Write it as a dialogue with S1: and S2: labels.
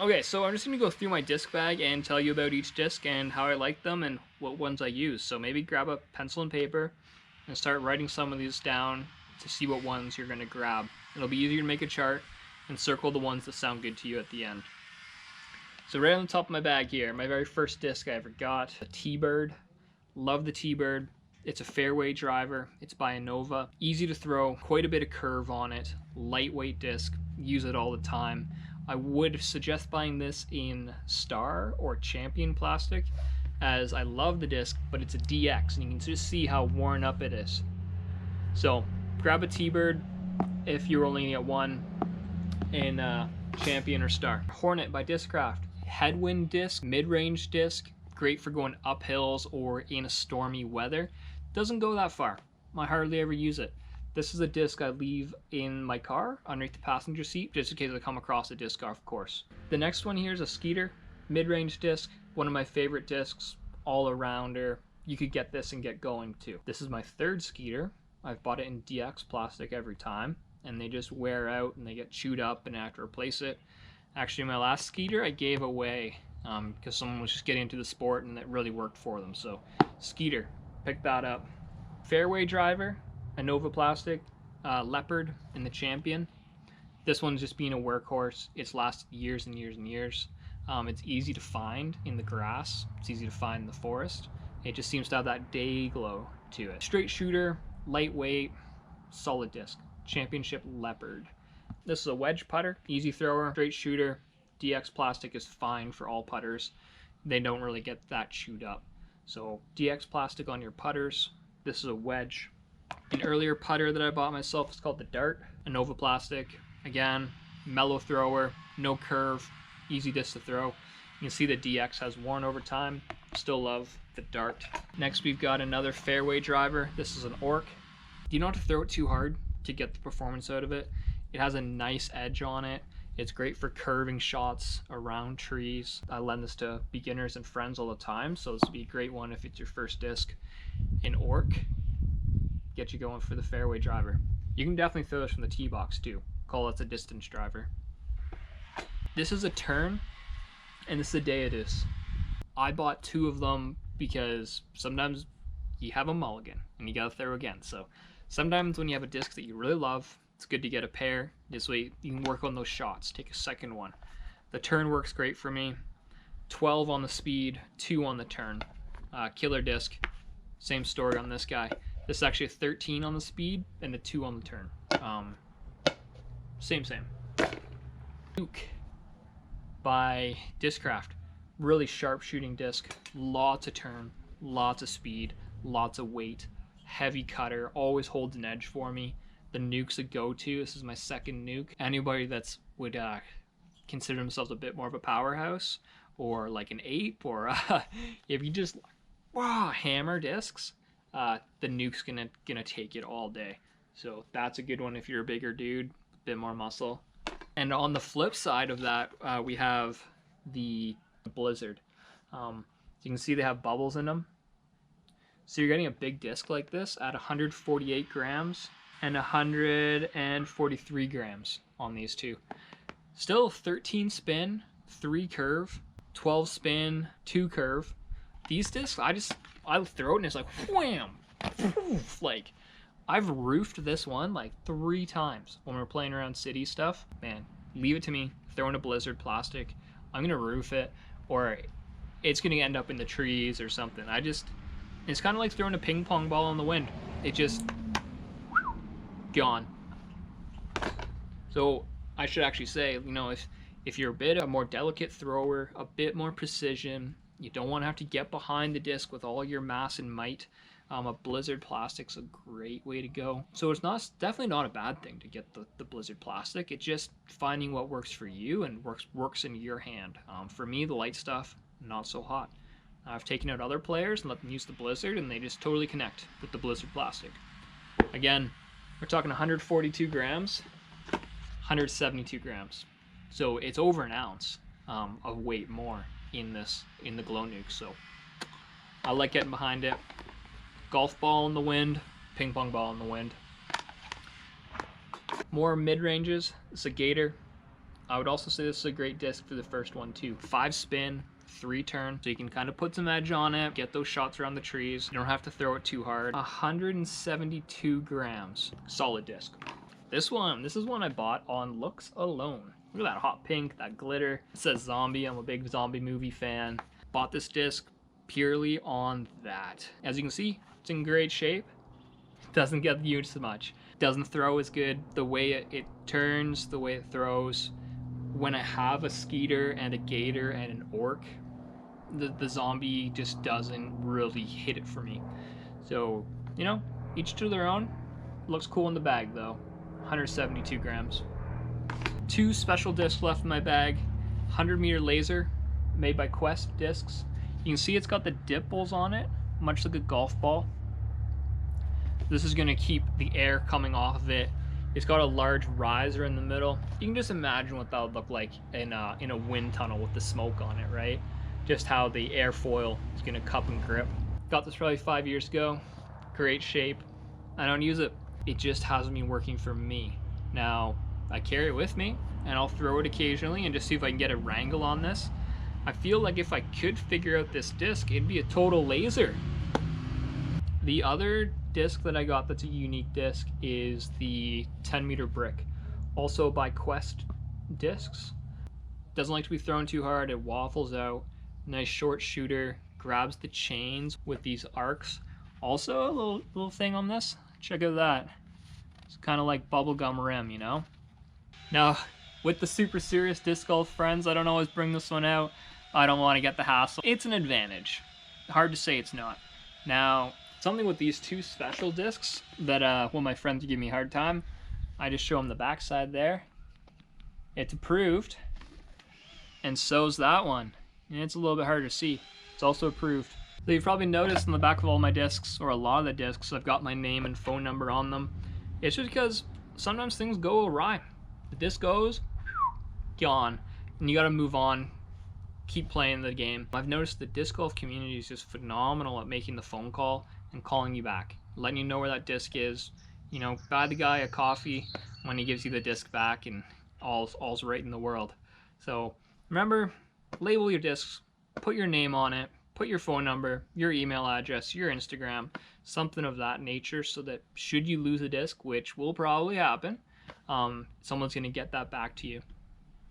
S1: Okay, so I'm just gonna go through my disc bag and tell you about each disc and how I like them and what ones I use. So maybe grab a pencil and paper and start writing some of these down to see what ones you're gonna grab. It'll be easier to make a chart and circle the ones that sound good to you at the end. So right on the top of my bag here, my very first disc I ever got, a T-Bird. Love the T-Bird. It's a fairway driver. It's by Innova. Easy to throw, quite a bit of curve on it. Lightweight disc, use it all the time. I would suggest buying this in Star or Champion plastic, as I love the disc, but it's a DX and you can just see how worn up it is. So grab a T-Bird if you're only gonna get one in Champion or Star. Hornet by Discraft. Headwind disc, mid-range disc, great for going up hills or in a stormy weather. Doesn't go that far. I hardly ever use it. This is a disc I leave in my car underneath the passenger seat just in case I come across a disc golf course. The next one here is a Skeeter, mid-range disc, one of my favorite discs, all arounder. You could get this and get going too. This is my third Skeeter. I've bought it in DX plastic every time and they just wear out and they get chewed up and I have to replace it. Actually, my last Skeeter I gave away because someone was just getting into the sport and it really worked for them. So Skeeter, pick that up. Fairway driver, Innova plastic, Leopard in the Champion. This one's just being a workhorse. It's lasted years and years and years. It's easy to find in the grass. It's easy to find in the forest. It just seems to have that day glow to it. Straight shooter, lightweight, solid disc. Championship Leopard. This is a wedge putter, easy thrower, straight shooter. DX plastic is fine for all putters. They don't really get that chewed up. So DX plastic on your putters. This is a wedge. An earlier putter that I bought myself is called the Dart. Innova plastic. Again, mellow thrower, no curve, easy disc to throw. You can see the DX has worn over time. Still love the Dart. Next we've got another fairway driver. This is an Orc. You don't have to throw it too hard to get the performance out of it. It has a nice edge on it. It's great for curving shots around trees. I lend this to beginners and friends all the time, so this would be a great one if it's your first disc. An Orc, get you going for the fairway driver. You can definitely throw this from the tee box too. Call it a distance driver. This is a Tern, and this is a Deodus. I bought two of them because sometimes you have a mulligan and you gotta throw again. So sometimes when you have a disc that you really love, it's good to get a pair. This way you can work on those shots. Take a second one. The Tern works great for me. 12 on the speed, 2 on the turn. Killer disc. Same story on this guy. This is actually a 13 on the speed and a 2 on the turn. Same. Duke by Discraft. Really sharp shooting disc. Lots of turn, lots of speed, lots of weight. Heavy cutter. Always holds an edge for me. The nuke's a go-to. This is my second nuke. Anybody that's would consider themselves a bit more of a powerhouse or like an ape or if you just hammer discs, the nuke's gonna take it all day. So that's a good one if you're a bigger dude, a bit more muscle. And on the flip side of that, we have the Blizzard. So you can see they have bubbles in them. So you're getting a big disc like this at 148 grams and 143 grams on these two. Still 13 spin, 3 curve, 12 spin, 2 curve. These discs, I throw it and it's like wham, poof, like I've roofed this one like 3 times when we're playing around city stuff. Man, leave it to me. Throw in a Blizzard plastic. I'm gonna roof it, or it's gonna end up in the trees or something. It's kind of like throwing a ping pong ball in the wind. It just gone. So I should actually say, if you're a bit a more delicate thrower, a bit more precision, you don't want to have to get behind the disc with all your mass and might, a Blizzard plastic's a great way to go. So it's definitely not a bad thing to get the Blizzard plastic. It's just finding what works for you and works in your hand. For me, the light stuff, not so hot. I've taken out other players and let them use the Blizzard, and they just totally connect with the Blizzard plastic. Again, we're talking 142 grams, 172 grams. So it's over an ounce of weight more in the Glow Nuke. So I like getting behind it. Golf ball in the wind, ping pong ball in the wind. More mid-ranges. It's a Gator. I would also say this is a great disc for the first one too. 5 spin, 3 turn, so you can kind of put some edge on it, get those shots around the trees. You don't have to throw it too hard. 172 grams, solid disc. This is one I bought on looks alone. Look at that hot pink, that glitter. It says zombie. I'm a big zombie movie fan. Bought this disc purely on that. As you can see, it's in great shape. Doesn't get used so much. Doesn't throw as good. The way it turns, the way it throws. When I have a Skeeter and a Gator and an Orc, the zombie just doesn't really hit it for me. So, you know, each to their own. Looks cool in the bag though. 172 grams. 2 special discs left in my bag. 100-meter laser made by Quest Discs. You can see it's got the dimples on it, much like a golf ball. This is going to keep the air coming off of it. It's got a large riser in the middle. You can just imagine what that would look like in a wind tunnel with the smoke on it, right? Just how the airfoil is going to cup and grip. Got this probably 5 years ago. Great shape. I don't use it. It just hasn't been working for me. Now, I carry it with me, and I'll throw it occasionally and just see if I can get a wrangle on this. I feel like if I could figure out this disc, it'd be a total laser. The other disc that I got that's a unique disc is the 10-meter brick, also by Quest Discs. Doesn't like to be thrown too hard, it waffles out. Nice short shooter, grabs the chains with these arcs. Also a little thing on this, check out that. It's kind of like bubblegum rim, you know? Now, with the super serious disc golf friends, I don't always bring this one out. I don't want to get the hassle. It's an advantage. Hard to say it's not. Now, something with these 2 special discs that when my friends give me a hard time, I just show them the backside there. It's approved, and so's that one. And it's a little bit harder to see. It's also approved. So you've probably noticed on the back of all my discs, or a lot of the discs, I've got my name and phone number on them. It's just because sometimes things go awry. The disc goes, gone, and you gotta move on, keep playing the game. I've noticed the disc golf community is just phenomenal at making the phone call and calling you back, letting you know where that disc is. You know, buy the guy a coffee when he gives you the disc back, and all's right in the world. So remember, label your discs, put your name on it, put your phone number, your email address, your Instagram, something of that nature, so that should you lose a disc, which will probably happen, someone's going to get that back to you.